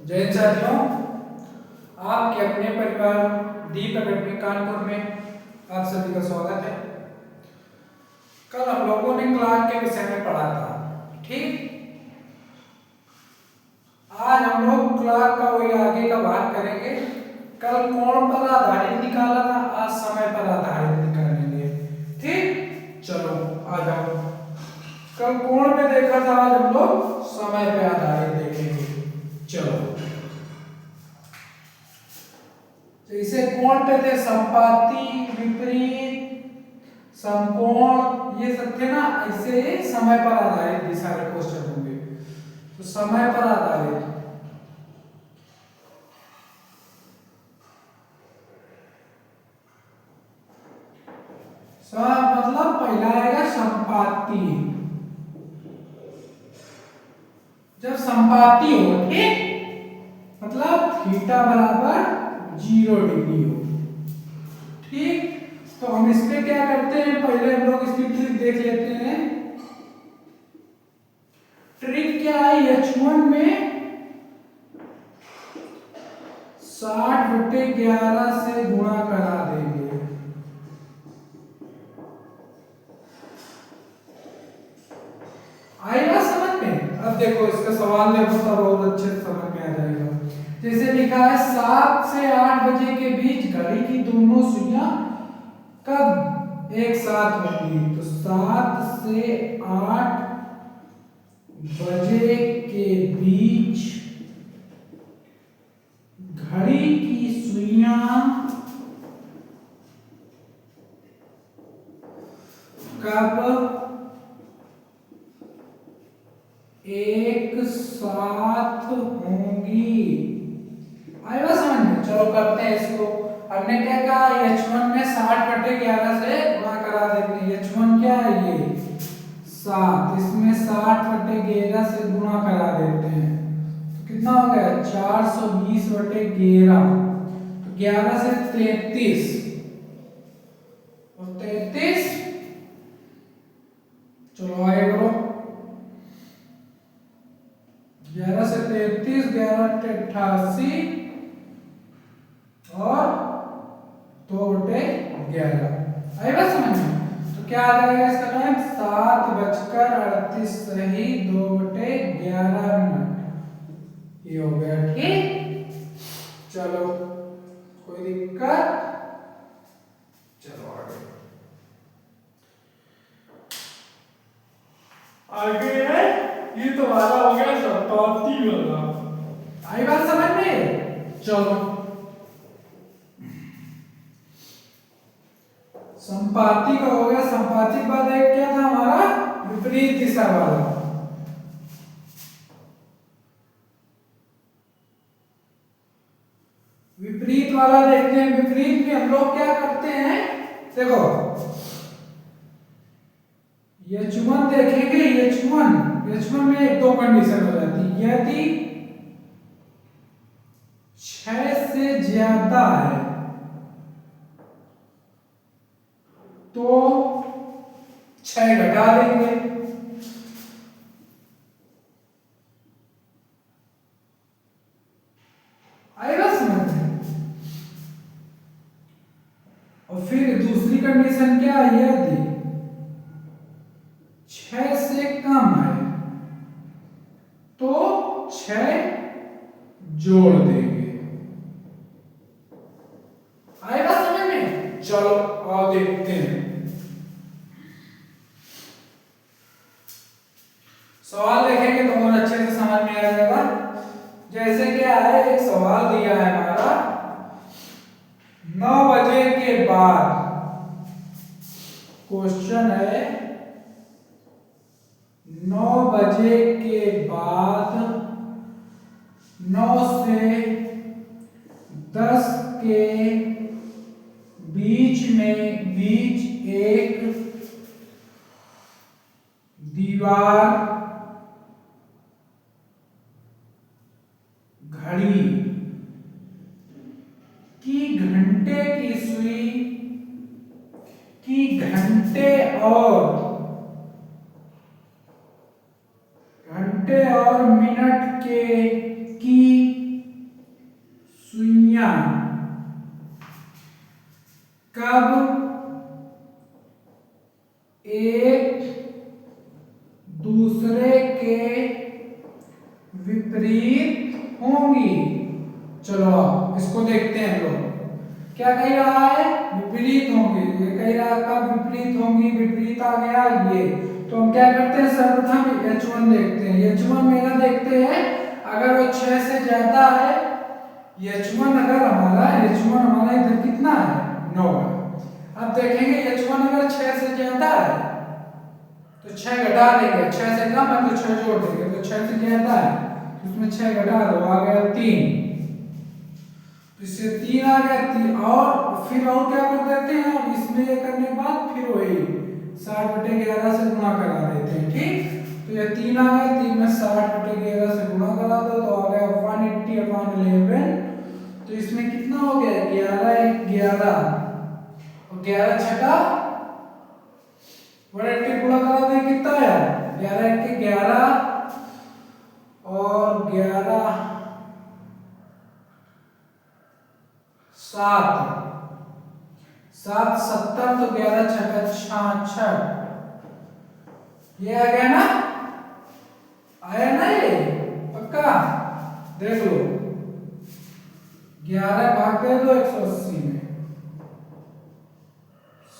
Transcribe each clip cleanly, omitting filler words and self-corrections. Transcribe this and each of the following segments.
जय साथियों, आपके अपने परिवार दीप अकेडमी कानपुर में आप सभी का स्वागत है। कल हम लोगों ने क्लार्क के विषय में पढ़ा था, ठीक। आज हम लोग क्लार्क का वही आगे का भाग करेंगे। कल कोण पर आधारित निकाला था, आज समय पर आधारित निकालेंगे, ठीक। चलो आ जाओ। कल कोण पे देखा था, आज हम लोग समय पे आधारित देखेंगे। चलो, तो इसे कोण पे थे संपाती, विपरीत, समकोण, ये सब थे ना। ऐसे समय पर आधारित ये सारे क्वेश्चन होंगे। तो समय पर आधारित मतलब पहला आएगा संपाती। जब संपाती हो, ठीक, मतलब थीटा बराबर 0 डिग्री हो, ठीक। तो हम इसमें क्या करते हैं, पहले हम लोग इसकी ट्रिक देख लेते हैं। ट्रिक क्या है, H1 में 60/11 से गुणा करा देंगे। आएगा समझ में? अब देखो इसका सवाल देखो तब और अच्छे से समझ में आ जाएगा। जैसे लिखा है 7 से 8 बजे के बीच घड़ी की दोनों सुइयां कब एक साथ होंगी। तो 7 से 8 बजे के बीच घड़ी की सुइयां कब एक साथ होंगी। आएगा समझ में? चलो करते हैं इसको। हमने क्या कहा, H1 में 60/11 से गुणा करा देते हैं। H1 क्या है, ये 7, इसमें 60/11 से गुणा करा देते हैं। तो कितना हो गया, 420/11। तो 11 से 33 और 33, चलो आगे करो। 11 से 33, 11 से 88 और 2/11। आएगा समझ में? तो क्या आ जाएगा इसका टाइम, 7:38 सही 2/11 मिनट। ये हो गया, ठीक। चलो कोई दिक्कत? चलो आगे है, ये तो वाला हो गया संपाती वाला। आई बात समझ में? चलो संपाती का हो गया। संपाती के बाद एक क्या था हमारा, विपरीत दिशा वाला। विपरीत वाला देखते हैं। विपरीत में हम लोग क्या करते हैं, देखो H1 देखेंगे। H1 में एक दो कंडीशन हो जाती है। यदि 6 से ज्यादा है तो 6 घटा देंगे। आएगा समझ में? और फिर दूसरी कंडीशन क्या है, यदि 6 से कम है तो 6 जोड़ देंगे। आएगा समझ में? चलो आओ देखते हैं। सवाल देखेंगे तो और अच्छे से समझ में आ जाएगा। जैसे क्या है, एक सवाल दिया है हमारा, 9 बजे के बाद। क्वेश्चन है 9 बजे के बाद 9 से 10 के बीच एक दीवार घड़ी की घंटे की सुई की घंटे और मिनट के की विपरीत होंगी। चलो अब इसको देखते हैं हम लोग। क्या कह रहा है? विपरीत होंगी। ये कह रहा है कब विपरीत होंगी? विपरीत आ गया ये। तो हम क्या करते हैं? सर्वप्रथम H1 देखते हैं। H1 मेरा देखते हैं, अगर वो 6 से ज्यादा है, H1 हमारा इधर कितना है? 9 है। अब देखेंगे H1 अगर 6 से ज्यादा है तो 6 घटा देंगे, 6 से कम है तो 6 जोड़ देंगे, तो 6 से ज्यादा है तो उसमें 6 घटा दो, आ गया 3। इससे 3 आ गया 3, और फिर और क्या कर देते हैं? अब इसमें ये करने के बाद फिर वही 60/11 से गुणा करा देते हैं। ठीक, तो ये 3 आ गया, 3 में 60/11 से गुणा करा दो तो आ गया 180/11। तो इसमें कितना हो गया? 11 और 11 छठा 180 गुणा करा दें, कितना आया? 11 के 11 और 11 7 7 70, तो 11 छठा 66। ये आ गया ना? आया ना? ये पक्का देख लो। 11 भाग दे दो 180 में,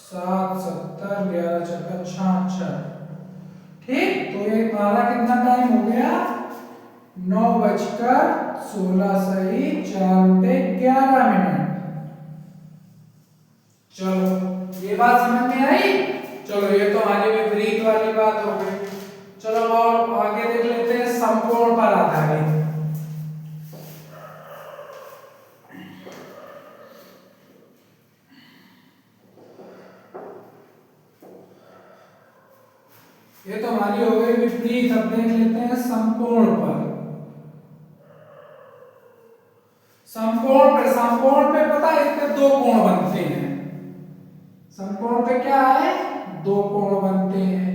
7 70 11 छक्का 66। ठीक, तो ये हमारा कितना टाइम हो गया? 9:16 सही 4/11। चलो ये बात समझ में आई। चलो ये तो हमारी विपरीत वाली बात हो गई। चलो और आगे देख लेते हैं समकोण पर आधारित। ये तो हमारी हो गई विपरीत। अब देख लेते हैं समकोण पर। समकोण पे पता है इसके दो कोण बनते हैं। समकोण पे क्या है? दो कोण बनते हैं।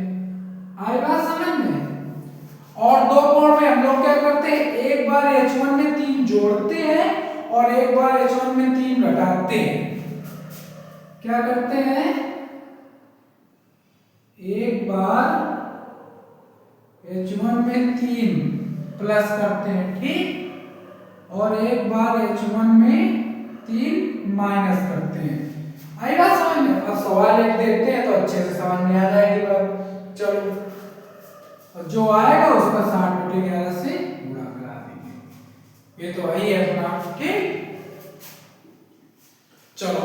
आई बात समझ में? और दो कोण में हम लोग क्या करते हैं? एक बार H1 में 3 जोड़ते हैं और एक बार H1 में 3 घटाते हैं। क्या करते हैं? एक बार H1 में 3 प्लस करते हैं, ठीक, और एक बार H1 में 3 माइनस करते हैं। आई बात समझ में? अब सवाल एक देखते हैं तो अच्छे से समझ में आ जाएगी बात। चलो, और जो आएगा उसका 60/11 से गुणा करा देंगे। ये तो वही है अपना। ठीक, चलो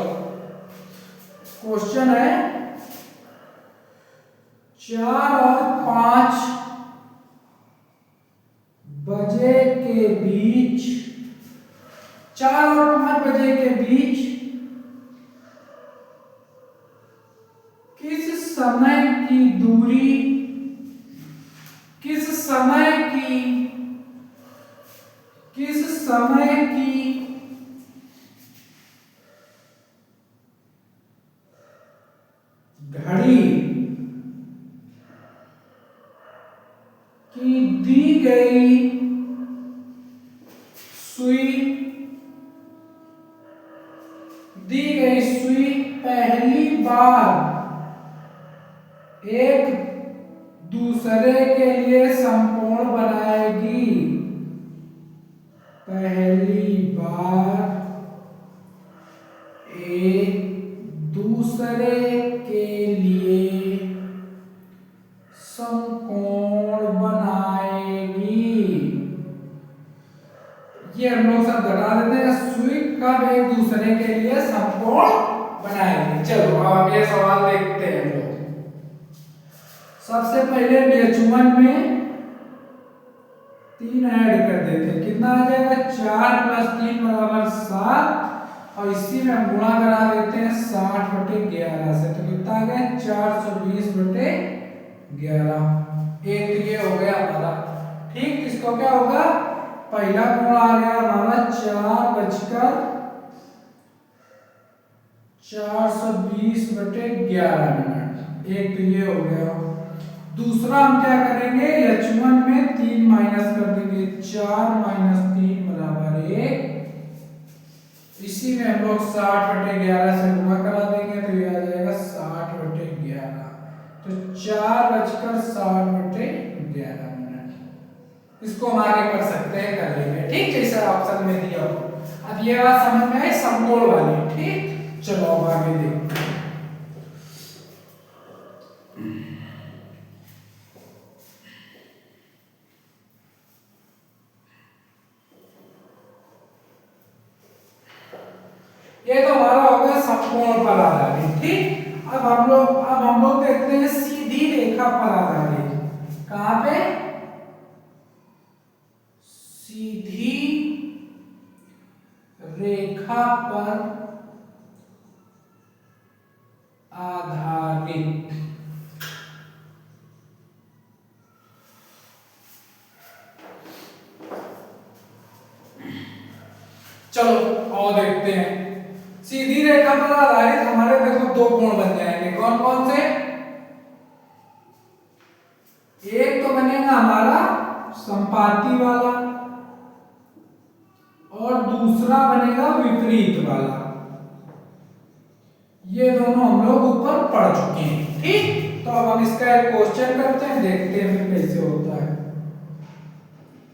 क्वेश्चन है 4 और 5 बजे के बीच, 4 और 5 बजे के बीच किस समय की दूरी, किस समय की घड़ी की दी गई सुई पहली बार एक दूसरे के लिए समकोण बनाएगी। पहली बार एक दूसरे के लिए समकोण बनाएगी। ये हम लोग सब घटा देते हैं। सुई कब एक दूसरे के लिए समकोण बनाएगी। चलो अब हम ये सवाल देखते हैं हम लोग। सबसे पहले H1 में 3 ऐड कर देते हैं, कितना आ जाएगा? 4 + 3 = 7, और इसी में हम गुणा करा देते हैं 60/11 से, तो कितना आ गया? 420/11। एक ये हो गया हमारा। ठीक, इसको क्या होगा? पहला कोण आ गया हमारा 4:420/11। एक तो ये हो गया। दूसरा हम क्या करेंगे? H1 में 3 माइनस कर देंगे, 4 - 3 = 1। इसी में हम लोग 60/11 से गुणा करा देंगे तो ये आ जाएगा 60/11। तो 4:60/11। इसको हम आगे कर सकते हैं, कर लेंगे। ठीक, जैसा ऑप्शन में दिया हो। अब ये बात समझ में आई समकोण वाली। ठीक, चलो अब आगे देखते हैं। ये तो हमारा हो गया समकोण पर आधारित। ठीक, अब हम लोग देखते हैं सीधी रेखा पर आधारित। कहां पे? सीधी रेखा पर आधारित। चलो और देखते हैं। सीधी रेखा पर आधारित हमारे देखो दो कोण बन जाएंगे। कौन कौन से? एक तो बनेगा हमारा संपाती वाला और दूसरा बनेगा विपरीत वाला। ये दोनों हम लोग ऊपर पढ़ चुके हैं। ठीक, तो अब हम इसका एक क्वेश्चन करते हैं, देखते हैं फिर कैसे होता है।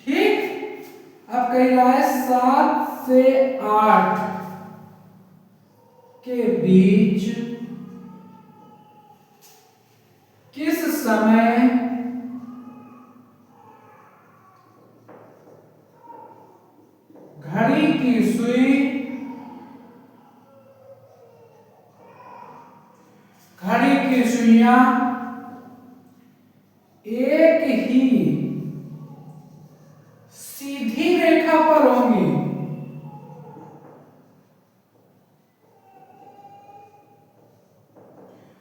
ठीक, अब कह रहा है 7 से 8 के बीच किस समय घड़ी की सुइयां एक ही सीधी रेखा पर होंगी।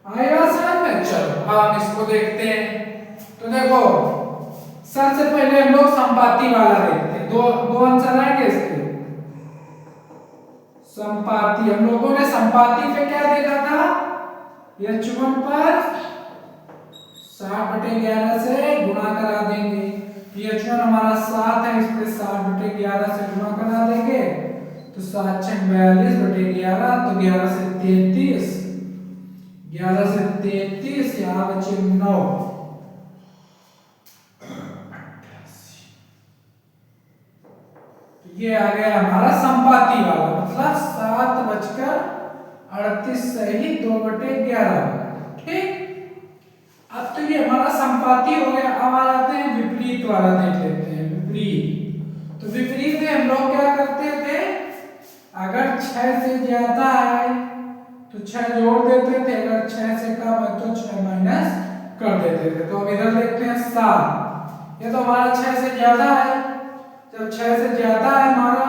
आएगा समझ में? चलो हम इसको देखते हैं। तो देखो सबसे पहले हम लोग संपाती वाला देखते हैं। दो आंसर आएंगे इसके। संपाती, हम लोगों ने संपाती पे क्या देखा था? H1 पर 60/11 से गुणा करा देंगे। H1 हमारा 7 है, इस पे 60/11 से गुणा करा देंगे तो 7 × 42/11, तो 11 से 33, 11 से 33, यहाँ बचे 9, 88। तो ये आ गया हमारा संपाती वाला, मतलब 7:38 सही 2/11। ठीक, अब तो ये हमारा संपाती हो गया। अब आ जाते हैं विपरीत वाला, देख लेते हैं विपरीत। तो विपरीत में हम लोग क्या करते थे? अगर 6 से ज्यादा है तो 6 जोड़ देते थे, अगर 6 से कम है तो 6 माइनस कर देते थे। तो अब इधर देखते हैं 7, ये तो हमारा 6 से ज्यादा है। जब 6 से ज्यादा है हमारा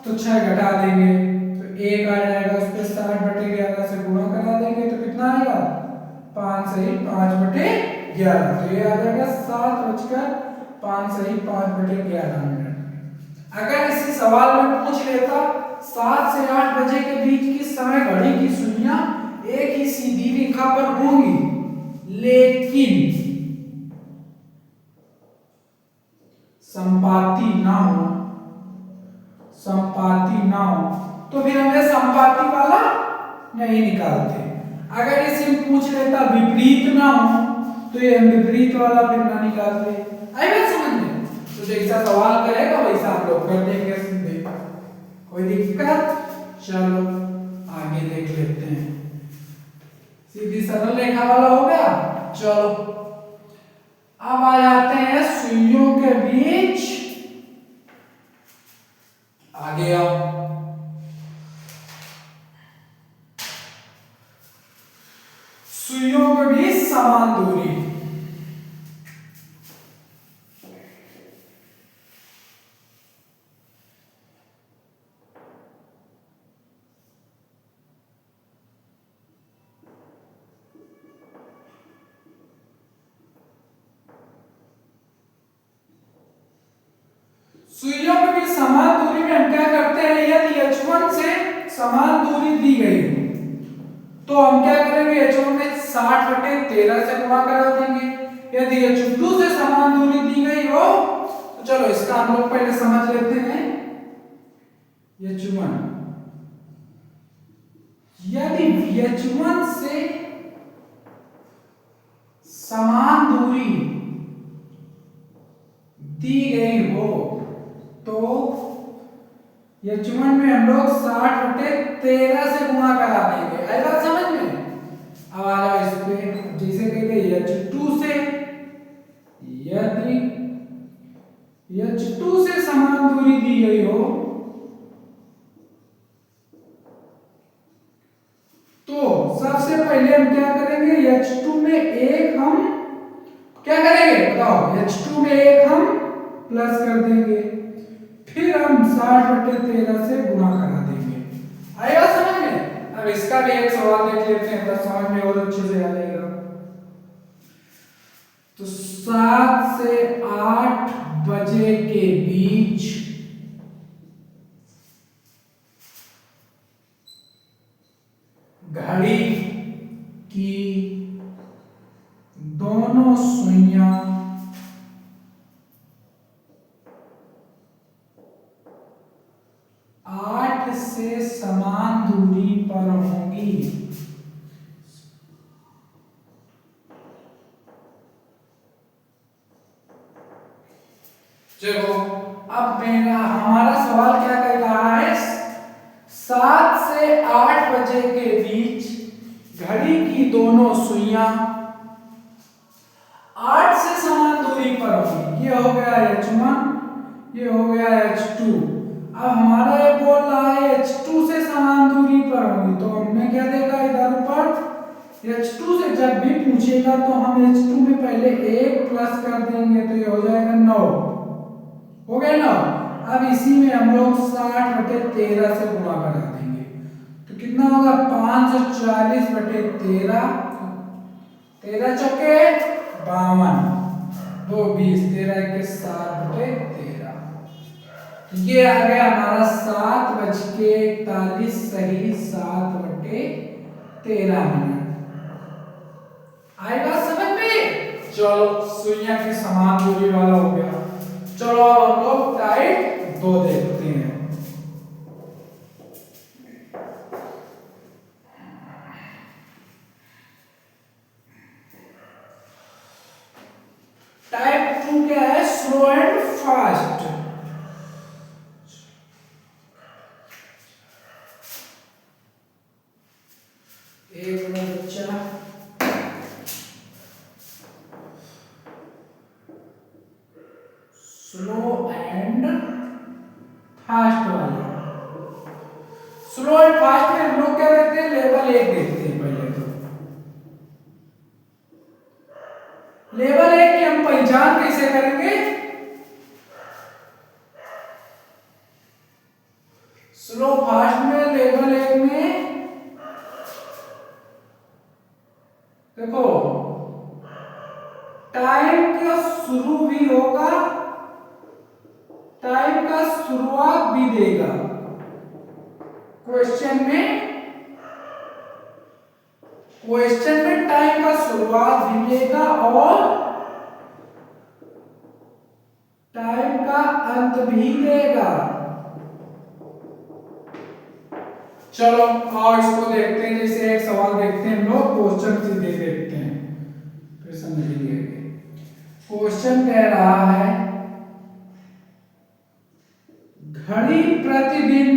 तो 6 घटा देंगे तो 1 आ जाएगा, उस पे 60/11 से गुणा करा देंगे तो कितना आएगा? 5 सही 5/11। तो ये आ जाएगा 7:05 सही 5/11 मिनट। अगर इसी सवाल में पूछ लेता 7 से 8 बजे के बीच किस समय घड़ी की सुइयां एक ही सीधी रेखा पर होंगी, लेकिन संपाती ना हो, तो फिर हमें संपाती वाला नहीं निकालते। अगर इसे पूछ लेता विपरीत ना हो तो ये हम विपरीत वाला फिर ना निकालते। आई बात समझ में? तो जैसा सवाल करेगा वैसा हम लोग कर देंगे सीधे, कोई दिक्कत? चलो आगे देख लेते हैं। सीधी सरल रेखा वाला हो गया। चलो अब आ जाते हैं सुइयों के बीच। आगे आओ। सुइयों के बीच समान दूरी। सुइयों के बीच समान दूरी में हम क्या करते हैं? यदि H1 से समान दूरी दी गई तो हम क्या करेंगे? H1 में 60/13 से गुणा करा देंगे। यदि H2 से समान दूरी दी गई हो तो चलो इसका हम लोग पहले समझ लेते हैं। H1 यदि H1 से समान दूरी दी गई हो तो H1 में हम लोग 60/13 से गुणा करा देंगे। आई बात समझ में? अब आ जाओ इस पे, जैसे कहेंगे H2 से, यदि H2 से समान दूरी दी गई हो तो सबसे पहले हम क्या करेंगे, H2 में एक हम क्या करेंगे बताओ, H2 में एक हम प्लस कर देंगे, फिर हम 60/13 से गुणा करा देंगे। आएगा समझ में? अब इसका भी एक सवाल देख लेते हैं, तब समझ में और अच्छे से आ जाएगा। तो 7 से 8 बजे के बीच घड़ी की दोनों सुइयां 8 से समान दूरी पर होंगी। चलो अब हमारा सवाल क्या कह रहा है, 7 से 8 बजे के बीच घड़ी की दोनों सुइयां 8 से समान दूरी पर होगी। ये हो गया H1, ये हो गया H2। अब हमारा ये बोल रहा है H2 से समान दूरी पर होगी, तो हमने क्या देखा इधर ऊपर, H2 से जब भी पूछेगा तो हम H2 में पहले 1 प्लस कर देंगे, तो ये हो जाएगा 9, हो गया ना। अब इसी में हम लोग 60/13 से गुणा करा देंगे, तो कितना होगा 540/13, 13 चौके 52, 2 20, 13 के 7/13। ये आ गया हमारा 7:41 सही 7/13। आई बात समझ में? चलो सुइयां की समान दूरी वाला हो गया। चलो अब हम लोग टाइप 2 देखते हैं। टाइप 2 क्या है, स्लो एंड फास्ट। एक बच्चा स्लो एंड फास्ट वाला, स्लो एंड फास्ट में हम लोग क्या देखते हैं, लेवल 1 देखते हैं पहले। तो लेवल 1 की हम पहचान कैसे करेंगे, स्लो फास्ट में लेवल 1 में देखो टाइम का शुरू भी होगा, टाइम का शुरुआत भी देगा क्वेश्चन में टाइम का शुरुआत भी देगा और टाइम का अंत भी देगा। चलो और इसको देखते हैं, जैसे एक सवाल देखते हैं हम लोग, क्वेश्चन सीधे देखते हैं फिर समझेंगे। क्वेश्चन कह रहा है घड़ी प्रतिदिन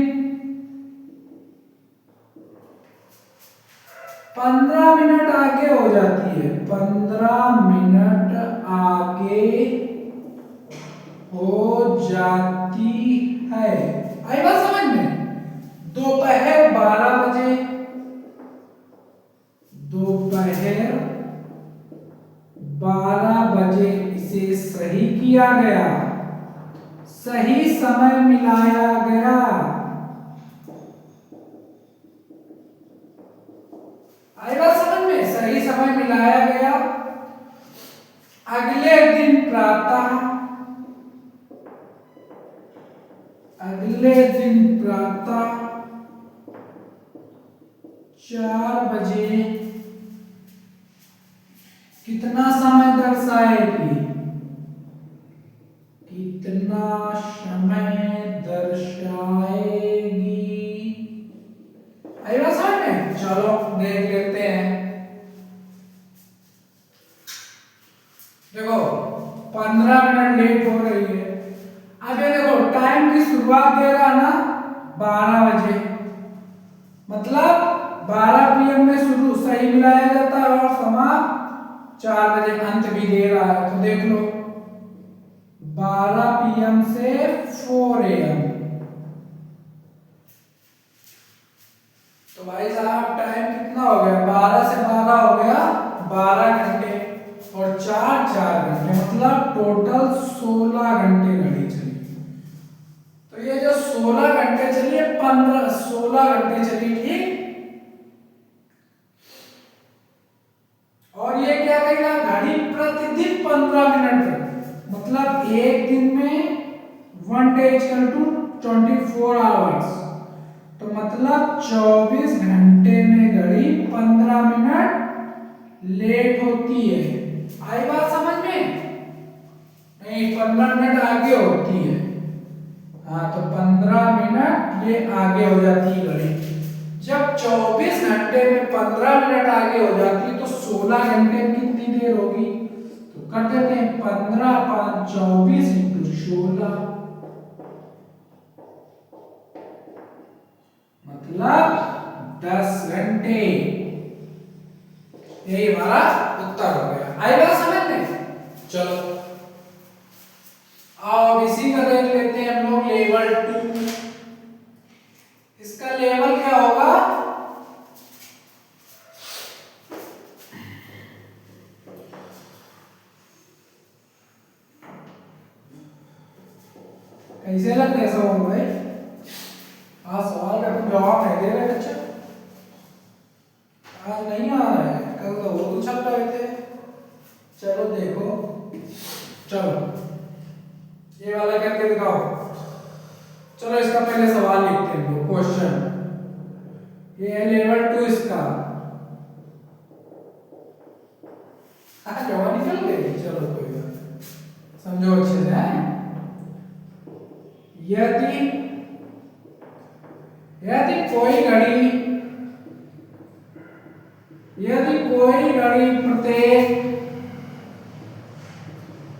15 मिनट आगे हो जाती है, 15 मिनट आगे हो जाती है। आई बात समझ में? दोपहर 12 बजे, दोपहर 12 बजे इसे सही किया गया, सही समय मिलाया गया। आई बात समझ में? सही समय मिलाया गया। अगले दिन प्रातः 4 बजे कितना समय दर्शाएगी, कितना समय दर्शाएगी। आई बात समझ में? चलो देख लेते हैं। देखो 15 मिनट लेट हो रही है, शुरुआत दे रहा ना 12 बजे, मतलब 12 PM में शुरू सही मिलाया जाता है और समाप्त 4 बजे, अंत भी दे रहा है। तो देख लो 12 PM से 4 AM। तो भाई साहब टाइम कितना हो गया, 12 से 12 हो गया 12 घंटे और 4 घंटे, मतलब टोटल 16 घंटे घड़ी चली। तो ये जो 16 घंटे चली है 16 घंटे चली, ठीक। और ये क्या कहेगा, घड़ी प्रतिदिन 15 मिनट, मतलब एक दिन में 1 day = 24 आवर्स। तो मतलब 24 घंटे में घड़ी 15 मिनट लेट होती है। आई बात समझ में? नहीं, 15 मिनट आगे होती है। हाँ, तो 15 मिनट ये आगे हो जाती है घड़ी। जब 24 घंटे में 15 मिनट आगे हो जाती है तो 16 घंटे में कितनी देर होगी? तो कर देते हैं 15 × 5 = 24 × 16, मतलब 10 घंटे। यही हमारा उत्तर हो गया। आई बात समझ में? चलो आओ अब इसी का देख लेते हैं हम लोग लेवल 2। इसका लेवल क्या होगा? कैसे लग रहे सब भाई? आज सवाल का तुम जवाब नहीं दे रहे बच्चे, आज नहीं आ रहा है, कल तो वो छप रहे थे। चलो देखो, चलो ये वाला करके दिखाओ। चलो इसका पहले सवाल लिखते हैं, क्वेश्चन। ये है लेवल 2 इसका। जवाब निकल गई, चलो कोई बात नहीं, समझो अच्छे से। है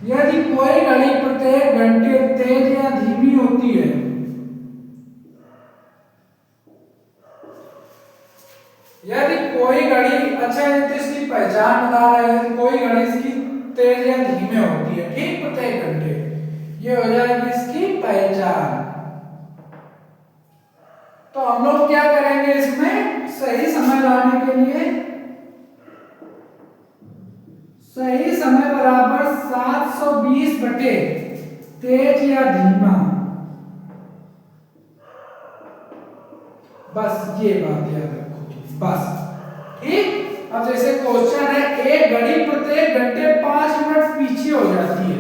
यदि कोई घड़ी प्रत्येक घंटे तेज या धीमी होती है, यदि कोई घड़ी, अच्छा ये तो इसकी पहचान बता रहा है, कोई घड़ी इसकी तेज या धीमे होती है, ठीक, प्रत्येक घंटे, ये हो जाएगी इसकी पहचान। तो हम लोग क्या करेंगे, इसमें सही समय लाने के लिए सही समय बराबर 720 बटे तेज या धीमा, बस ये बात याद रखो, बस, ठीक। अब जैसे क्वेश्चन है, एक घड़ी प्रत्येक घंटे 5 मिनट पीछे हो जाती है,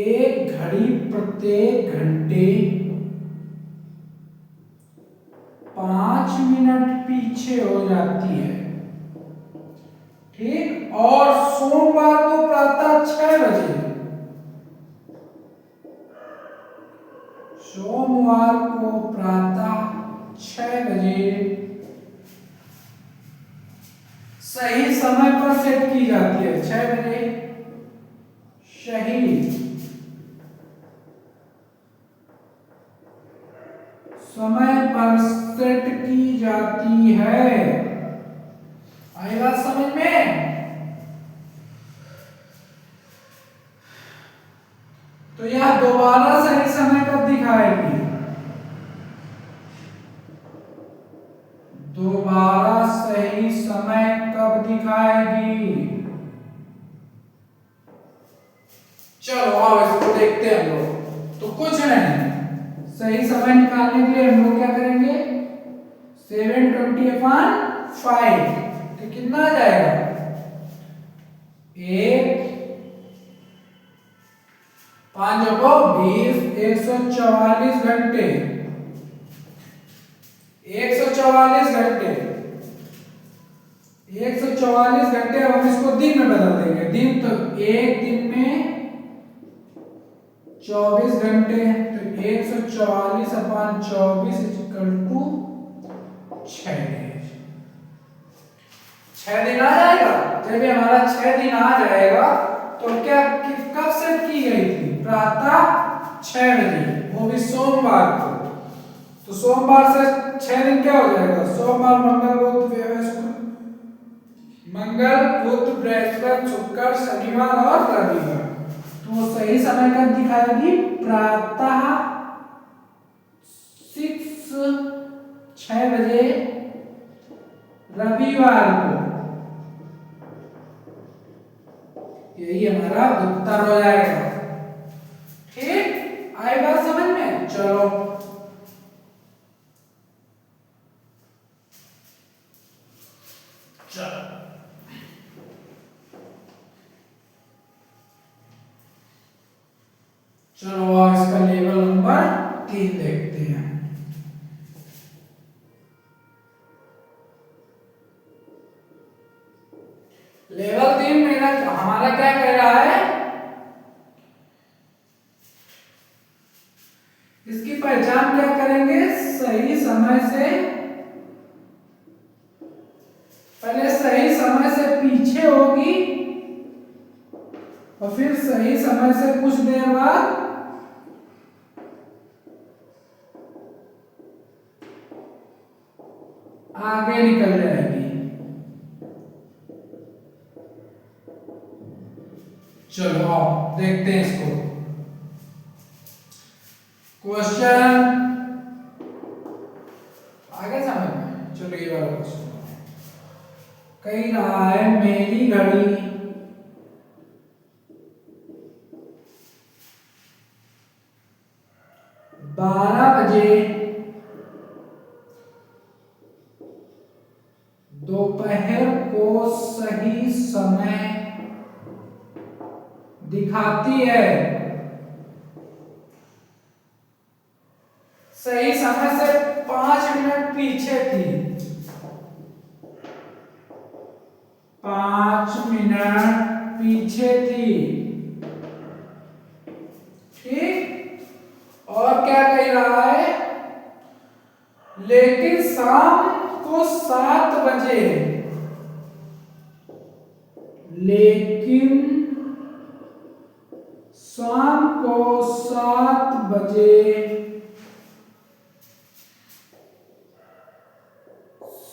एक घड़ी प्रत्येक घंटे 5 मिनट पीछे हो जाती है, ठीक। और सोमवार को प्रातः 6 बजे, सोमवार को प्रातः 6 बजे सही समय पर सेट की जाती है, 6 बजे सही समय पर सेट की जाती है। आई बात समझ में? तो यह दोबारा सही समय कब दिखाएगी? दोबारा सही समय कब दिखाएगी? चलो आओ इसको देखते हैं हम लोग। तो कुछ नहीं, सही समय निकालने के लिए हम लोग क्या करेंगे, 720/5, तो कितना आ जाएगा, 5 को 20, 144 घंटे, 144 घंटे, 144 घंटे। अब हम इसको दिन में बदल देंगे, दिन, तो एक दिन में 24 घंटे, तो 144/24 = 6 दिन। 6 दिन आ जाएगा। जब ये हमारा 6 दिन आ जाएगा तो क्या कब सेट की गई थी? प्रातः 6 बजे, वो भी सोमवार को। तो सोमवार से 6 दिन क्या हो जाएगा? सोमवार, मंगल, बुध, बृहस्पति, शुक्र, शनिवार और रविवार। तो सही समय कब दिखाएगी? प्रातः 6 बजे रविवार को। यही हमारा उत्तर हो जाएगा। ठीक, आई बात समझ में? चलो चलो और इसका लेवल नंबर 3 देखते हैं। लेवल 3 मेरा हमारा क्या कह रहा है? इसकी पहचान क्या करेंगे? सही समय से, पहले सही समय से पीछे होगी और फिर सही समय से कुछ देर बाद आगे निकल जाएगी। चलो आओ देखते हैं इसको। क्वेश्चन आगे समझ में? चलो ये वाला क्वेश्चन कही रहा है, मेरी घड़ी 12 बजे दोपहर को सही समय दिखाती है। सही समय से 5 मिनट पीछे थी। 5 मिनट पीछे थी। ठीक, और क्या कह रहा है? लेकिन शाम को 7 बजे, लेकिन शाम को 7 बजे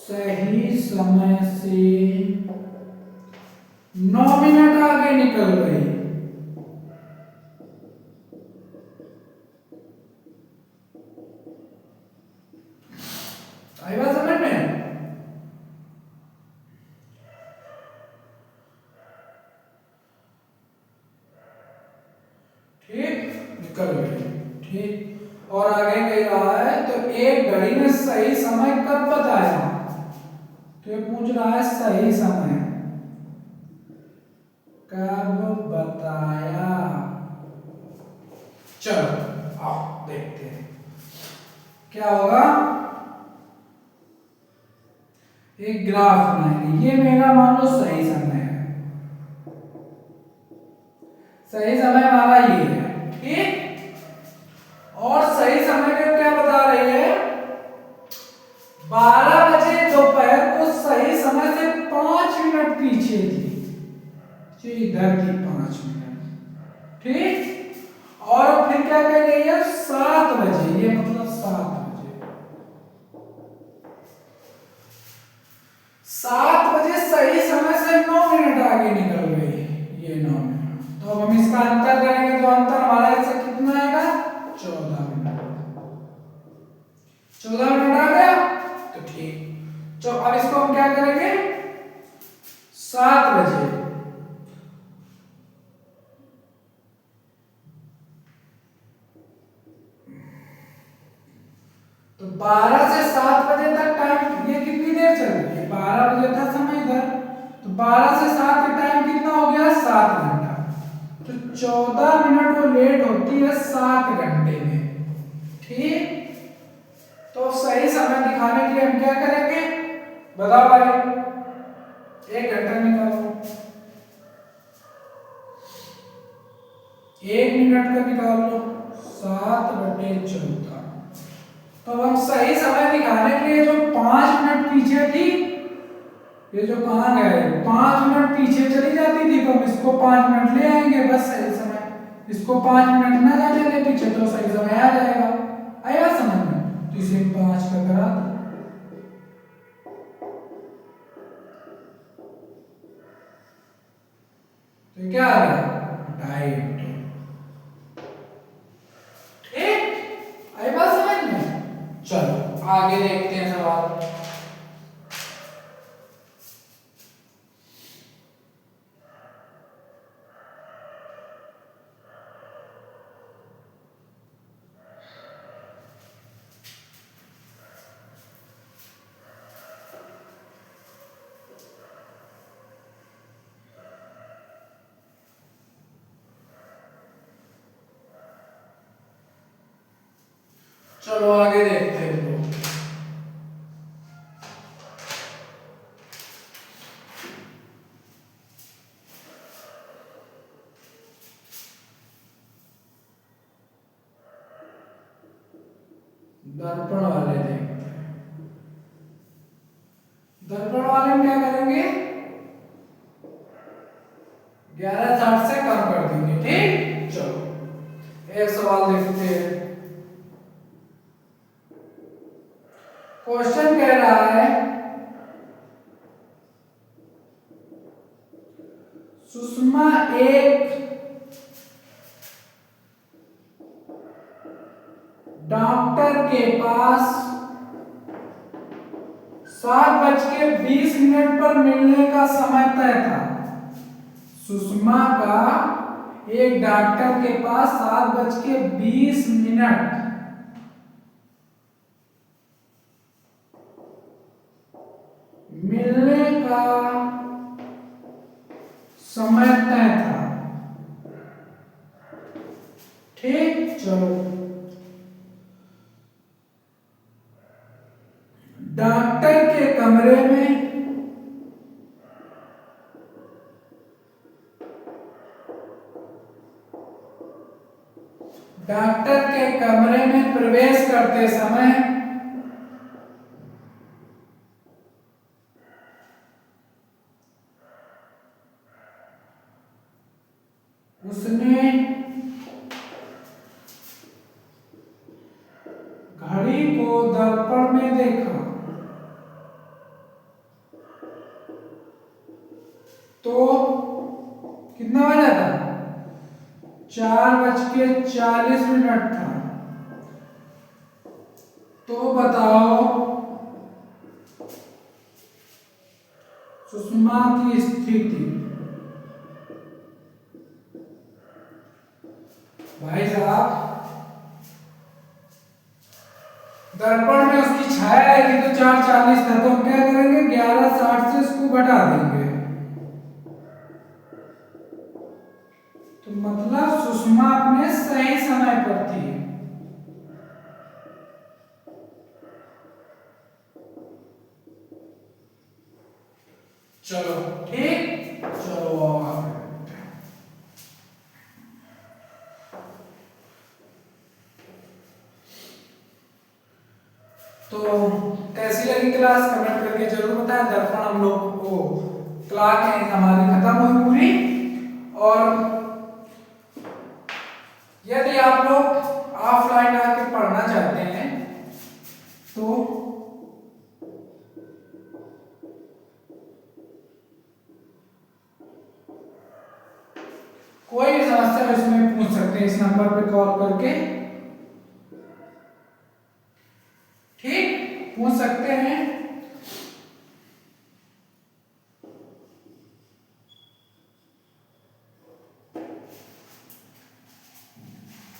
सही समय से 9 मिनट आगे निकल गई। आई बात समझ में? ठीक, निकल गई। ठीक, और आगे कह रहा है, तो एक घड़ी ने सही समय कब बताया? तो ये पूछ रहा है सही समय कब बताया। चलो आओ देखते हैं क्या होगा। एक ग्राफ बनाएंगे। ये मेरा मान लो सही समय है। सही समय हमारा ये है। ठीक, और सही समय का क्या बता रही है? 12 बजे दोपहर को सही समय से 5 मिनट पीछे थी। इधर थी 5 मिनट। ठीक, और फिर क्या कह रही है? 7 बजे, ये मतलब 7 बजे। 7 बजे सही समय से 9 मिनट आगे निकल गई। ये 9 मिनट। तो अब हम इसका अंतर करेंगे, तो अंतर हमारा इससे कितना आएगा? 14 मिनट। 14 मिनट आ गया। तो ठीक, तो अब इसको हम क्या करेंगे? 7 बजे, तो 12 से 7 बजे तक टाइम, ये कितनी देर चल रही है? 12 बजे था समय इधर, तो 12 से 7 का टाइम कितना हो गया? 7 घंटा। तो 14 मिनट वो लेट होती है 7 घंटे में। ठीक, तो सही समय दिखाने के लिए हम क्या करेंगे? बताओ भाई, 1 घंटा निकालो। 1 मिनट का निकाल लो। 7/14। तो हम सही समय दिखाने के लिए जो 5 मिनट पीछे थी, ये जो कहाँ गए? 5 मिनट पीछे चली जाती थी, तो हम इसको 5 मिनट ले आएंगे बस सही समय। इसको 5 मिनट ना जाने दे पीछे तो सही समय आ जाएगा। आया समझ में? तो इसे 5 का करा दो। तो क्या आ गया? डाइट। ठीक, आई बात समझ में? चलो आगे देखते हैं सवाल। चलो आगे देखते हैं। दर्पण वाले देखते हैं। दर्पण वाले में क्या करेंगे? 1160 से कम कर देंगे। ठीक, चलो एक सवाल देखते हैं। क्वेश्चन कह रहा है सुषमा एक डॉक्टर के पास 7:20 पर मिलने का समय तय था। सुषमा का एक डॉक्टर के पास 7:20 मिलने का समय तय था। ठीक, चलो डॉक्टर के कमरे में प्रवेश करते समय उसने घड़ी को दर्पण में देखा तो कितना बजा था? 4:40 था। तो बताओ सुषमा की स्थिति। भाई साहब दर्पण में उसकी छाया आएगी तो 4:40 था, तो हम क्या करेंगे? 11:60 से इसको घटा देंगे। तो मतलब सुषमा अपने सही समय पर थी। चलो ठीक, चलो तो कैसी लगी क्लास? कमेंट करके जरूर बताएं। दर्पण हम लोग को क्लास है हमारी खत्म हुई पूरी। और यदि आप लोग ऑफलाइन आके पढ़ना चाहते हैं तो कोई भी समस्या इसमें पूछ सकते हैं इस नंबर पे कॉल करके। ठीक, पूछ सकते हैं।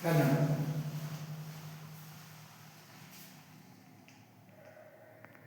धन्यवाद।